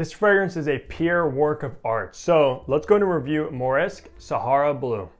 This fragrance is a pure work of art. So let's go to review Moresque Sahara Blue.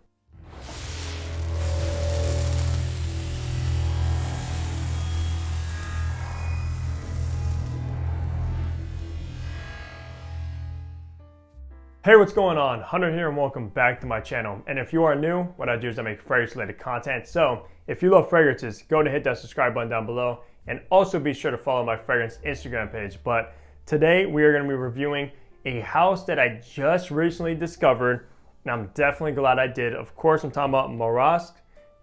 Hey, what's going on? Hunter here and welcome back to my channel. And if you are new, what I do is I make fragrance related content. So if you love fragrances, go ahead and hit that subscribe button down below and also be sure to follow my fragrance Instagram page. But today we are going to be reviewing a house that I just recently discovered and I'm definitely glad I did. Of course, I'm talking about Moresque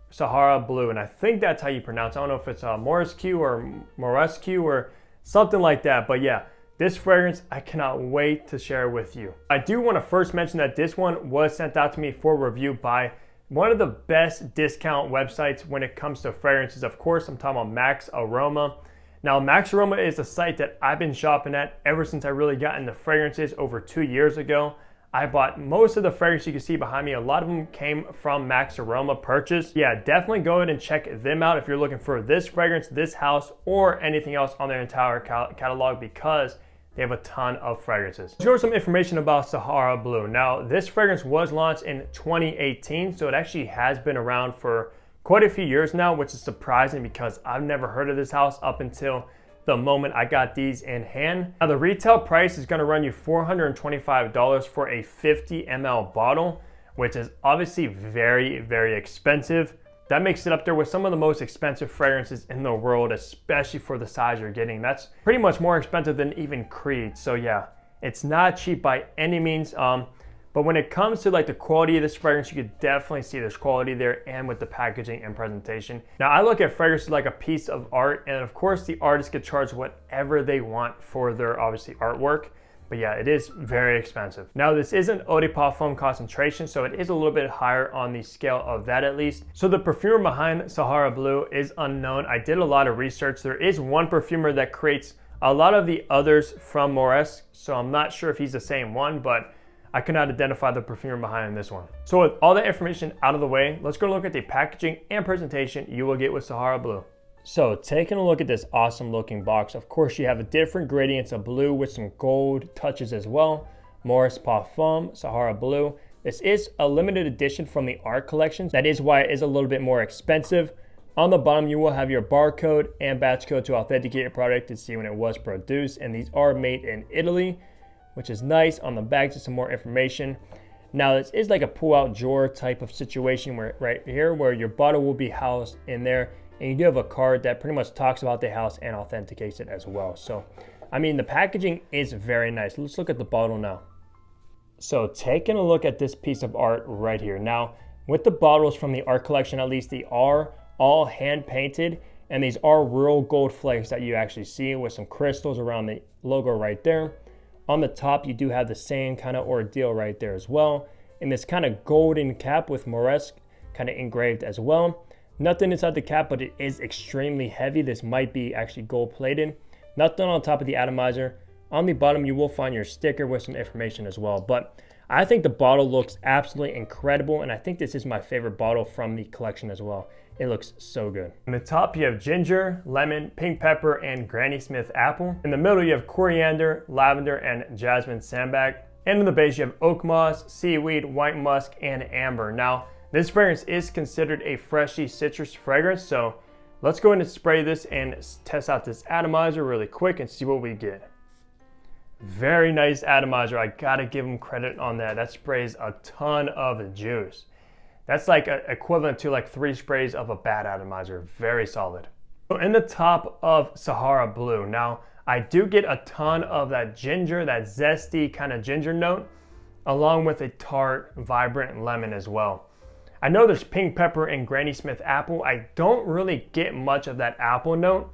Sahara Blue, and I think that's how you pronounce it. I don't know if it's Moresque or something like that, but yeah. This fragrance, I cannot wait to share with you. I do want to first mention that this one was sent out to me for review by one of the best discount websites when it comes to fragrances. Of course, I'm talking about Maxx Aroma. Now, Maxx Aroma is a site that I've been shopping at ever since I really got into fragrances over 2 years ago. I bought most of the fragrances you can see behind me. A lot of them came from Maxx Aroma purchase. Yeah, definitely go ahead and check them out if you're looking for this fragrance, this house, or anything else on their entire catalog because they have a ton of fragrances. Let's go over some information about Sahara Blue. Now, this fragrance was launched in 2018, so it actually has been around for quite a few years now, which is surprising because I've never heard of this house up until the moment I got these in hand. Now, the retail price is gonna run you $425 for a 50 ml bottle, which is obviously very, very expensive. That makes it up there with some of the most expensive fragrances in the world, especially for the size you're getting. That's pretty much more expensive than even Creed. So yeah, it's not cheap by any means. But when it comes to like the quality of this fragrance, you could definitely see there's quality there and with the packaging and presentation. Now I look at fragrances like a piece of art, and of course the artists get charged whatever they want for their obviously artwork. But yeah, it is very expensive. Now this isn't eau de parfum concentration, so it is a little bit higher on the scale of that at least. So the perfumer behind Sahara Blue is unknown. I did a lot of research. There is one perfumer that creates a lot of the others from Moresque, so I'm not sure if he's the same one, but I could not identify the perfumer behind this one. So with all that information out of the way, let's go look at the packaging and presentation you will get with Sahara Blue. So taking a look at this awesome looking box, of course you have different gradients of blue with some gold touches as well. Moresque Parfum, Sahara Blue. This is a limited edition from the art collections. That is why it is a little bit more expensive. On the bottom you will have your barcode and batch code to authenticate your product to see when it was produced. And these are made in Italy, which is nice. On the back just some more information. Now this is like a pull out drawer type of situation where right here where your bottle will be housed in there. And you do have a card that pretty much talks about the house and authenticates it as well. So, I mean, the packaging is very nice. Let's look at the bottle now. So taking a look at this piece of art right here. Now, with the bottles from the art collection, at least they are all hand painted. And these are real gold flakes that you actually see with some crystals around the logo right there. On the top, you do have the same kind of ordeal right there as well. And this kind of golden cap with Moresque kind of engraved as well. Nothing inside the cap, but it is extremely heavy. This might be actually gold plated. Nothing on top of the atomizer. On the bottom, you will find your sticker with some information as well. But I think the bottle looks absolutely incredible, and I think this is my favorite bottle from the collection as well. It looks so good. In the top, you have ginger, lemon, pink pepper, and Granny Smith apple. In the middle, you have coriander, lavender, and jasmine sandbag. And in the base, you have oak moss, seaweed, white musk, and amber. Now, this fragrance is considered a freshie citrus fragrance, so let's go ahead and spray this and test out this atomizer really quick and see what we get. Very nice atomizer. I gotta give them credit on that. That sprays a ton of juice. That's like equivalent to like 3 sprays of a bad atomizer. Very solid. So in the top of Sahara Blue, now I do get a ton of that ginger, that zesty kind of ginger note, along with a tart, vibrant lemon as well. I know there's pink pepper and Granny Smith apple. I don't really get much of that apple note.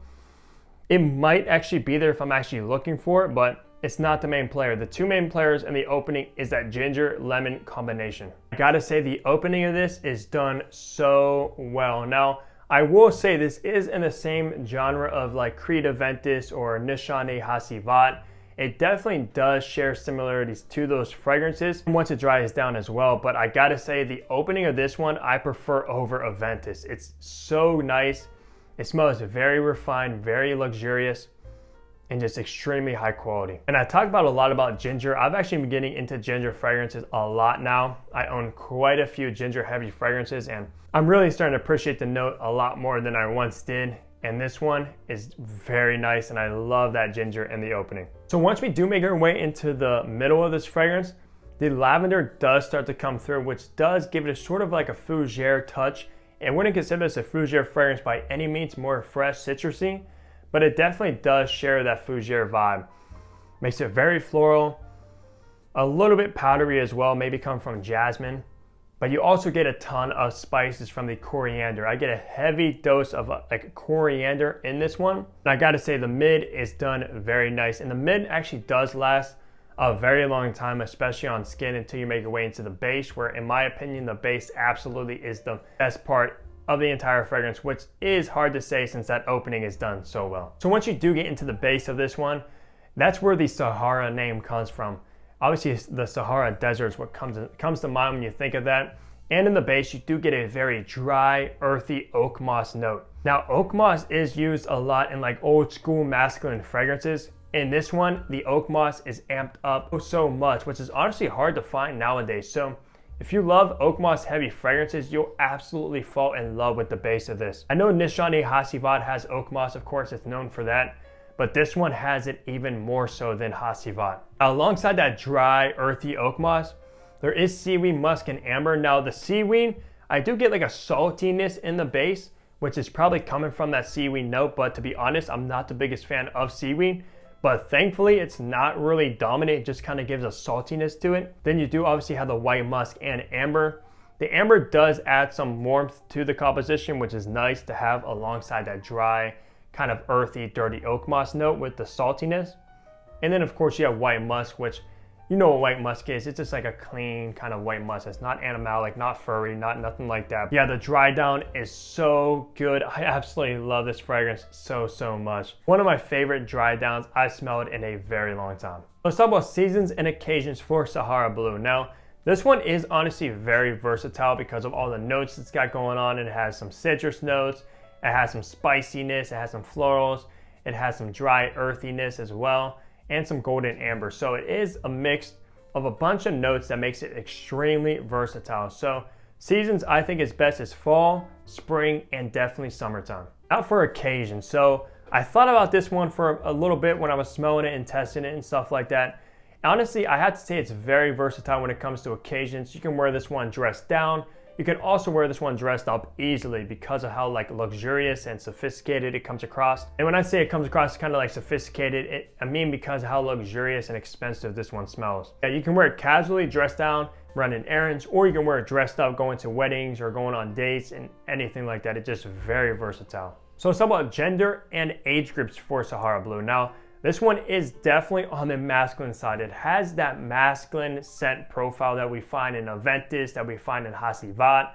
It might actually be there if I'm actually looking for it, but it's not the main player. The 2 main players in the opening is that ginger lemon combination. I gotta say the opening of this is done so well. Now, I will say this is in the same genre of like Creed Aventus or Nishane hacivat. It definitely does share similarities to those fragrances once it dries down as well. But I gotta say the opening of this one I prefer over Aventus. It's so nice. It smells very refined, very luxurious. and just extremely high quality. And I talked about a lot about ginger. I've actually been getting into ginger fragrances a lot now. I own quite a few ginger heavy fragrances, and I'm really starting to appreciate the note a lot more than I once did. And this one is very nice, and I love that ginger in the opening. So once we do make our way into the middle of this fragrance, the lavender does start to come through, which does give it a sort of like a fougere touch. And wouldn't consider this a fougere fragrance by any means, more fresh, citrusy, but it definitely does share that fougere vibe. Makes it very floral, a little bit powdery as well, maybe come from jasmine, but you also get a ton of spices from the coriander. I get a heavy dose of like coriander in this one. And I gotta say the mid is done very nice, and the mid actually does last a very long time, especially on skin, until you make your way into the base, where in my opinion the base absolutely is the best part of the entire fragrance, which is hard to say since that opening is done so well. So once you do get into the base of this one, that's where the Sahara name comes from. Obviously the Sahara Desert is what comes to mind when you think of that. And in the base you do get a very dry, earthy oak moss note. Now oak moss is used a lot in like old school masculine fragrances. In this one, the oak moss is amped up so much, which is honestly hard to find nowadays. So if you love oak moss heavy fragrances, you'll absolutely fall in love with the base of this. I know Nishane hacivat has oak moss, of course, it's known for that, but this one has it even more so than hacivat. Alongside that dry, earthy oak moss, there is seaweed musk and amber. Now the seaweed, I do get like a saltiness in the base, which is probably coming from that seaweed note, but to be honest, I'm not the biggest fan of seaweed. But thankfully it's not really dominant, it just kind of gives a saltiness to it. Then you do obviously have the white musk and amber. The amber does add some warmth to the composition, which is nice to have alongside that dry, kind of earthy, dirty oak moss note with the saltiness. And then of course you have white musk, which you know what white musk is. It's just like a clean kind of white musk. It's not animalic, not furry, nothing like that. Yeah, the dry down is so good. I absolutely love this fragrance so much. One of my favorite dry downs I've smelled in a very long time. Let's talk about seasons and occasions for Sahara Blue. Now, this one is honestly very versatile because of all the notes it's got going on. It has some citrus notes, it has some spiciness, it has some florals, it has some dry earthiness as well, and some golden amber. So it is a mix of a bunch of notes that makes it extremely versatile. So seasons I think is best is fall, spring, and definitely summertime. Out for occasion. So I thought about this one for a little bit when I was smelling it and testing it and stuff like that. Honestly, I have to say it's very versatile when it comes to occasions. You can wear this one dressed down. You can also wear this one dressed up easily because of how like luxurious and sophisticated it comes across. And when I say it comes across kind of like sophisticated, I mean because of how luxurious and expensive this one smells. Yeah, you can wear it casually, dressed down, running errands, or you can wear it dressed up, going to weddings or going on dates and anything like that. It's just very versatile. So let's talk about gender and age groups for Sahara Blue. Now, this one is definitely on the masculine side. It has that masculine scent profile that we find in aventus, that we find in hacivat.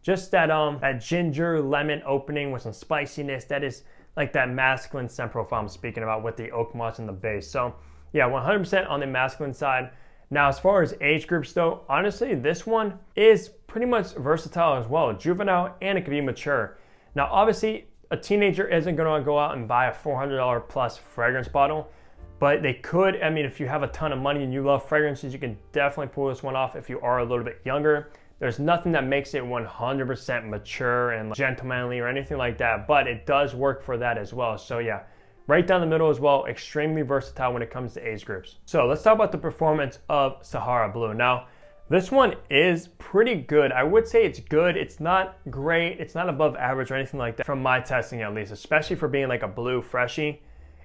Just that that ginger lemon opening with some spiciness. That is like that masculine scent profile I'm speaking about with the oak moss in the base. So yeah, 100% on the masculine side. Now, as far as age groups though, honestly, this one is pretty much versatile as well. Juvenile, and it can be mature. Now, obviously, a teenager isn't going to go out and buy a $400 plus fragrance bottle, but they could. I mean, if you have a ton of money and you love fragrances, you can definitely pull this one off if you are a little bit younger. There's nothing that makes it 100% mature and gentlemanly or anything like that, but it does work for that as well. So yeah, right down the middle as well, extremely versatile when it comes to age groups. So let's talk about the performance of Sahara Blue. Now, this one is pretty good. I would say it's good. It's not great. It's not above average or anything like that from my testing at least, especially for being like a blue freshie.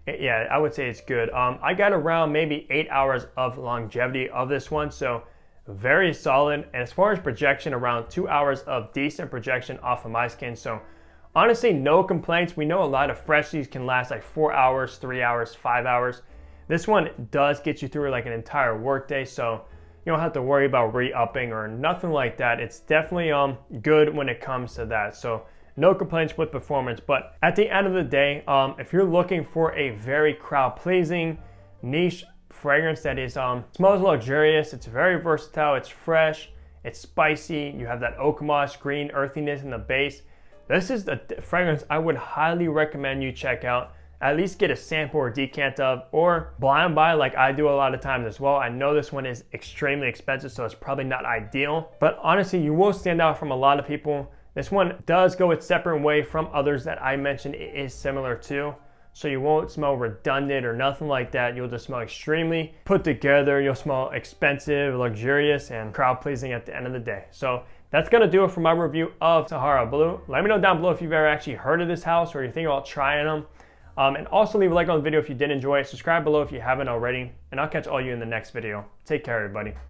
Yeah, I would say it's good. I got around maybe 8 hours of longevity of this one, so very solid. And as far as projection, around 2 hours of decent projection off of my skin. So honestly, no complaints. We know a lot of freshies can last like 4 hours, 3 hours, 5 hours. This one does get you through like an entire workday, so you don't have to worry about re-upping or nothing like that. It's definitely good when it comes to that. So no complaints with performance. But at the end of the day, if you're looking for a very crowd-pleasing, niche fragrance that is smells luxurious, it's very versatile, it's fresh, it's spicy, you have that oak moss, green earthiness in the base, this is the fragrance I would highly recommend you check out. at least get a sample or decant of, or blind buy like I do a lot of times as well. I know this one is extremely expensive, so it's probably not ideal, but honestly, you will stand out from a lot of people. This one does go its separate way from others that I mentioned it is similar to. So you won't smell redundant or nothing like that. You'll just smell extremely put together. You'll smell expensive, luxurious, and crowd pleasing at the end of the day. So that's gonna do it for my review of Sahara Blue. Let me know down below if you've ever actually heard of this house or you think about trying them. And also leave a like on the video if you did enjoy it. Subscribe below if you haven't already. And I'll catch all you in the next video. Take care, everybody.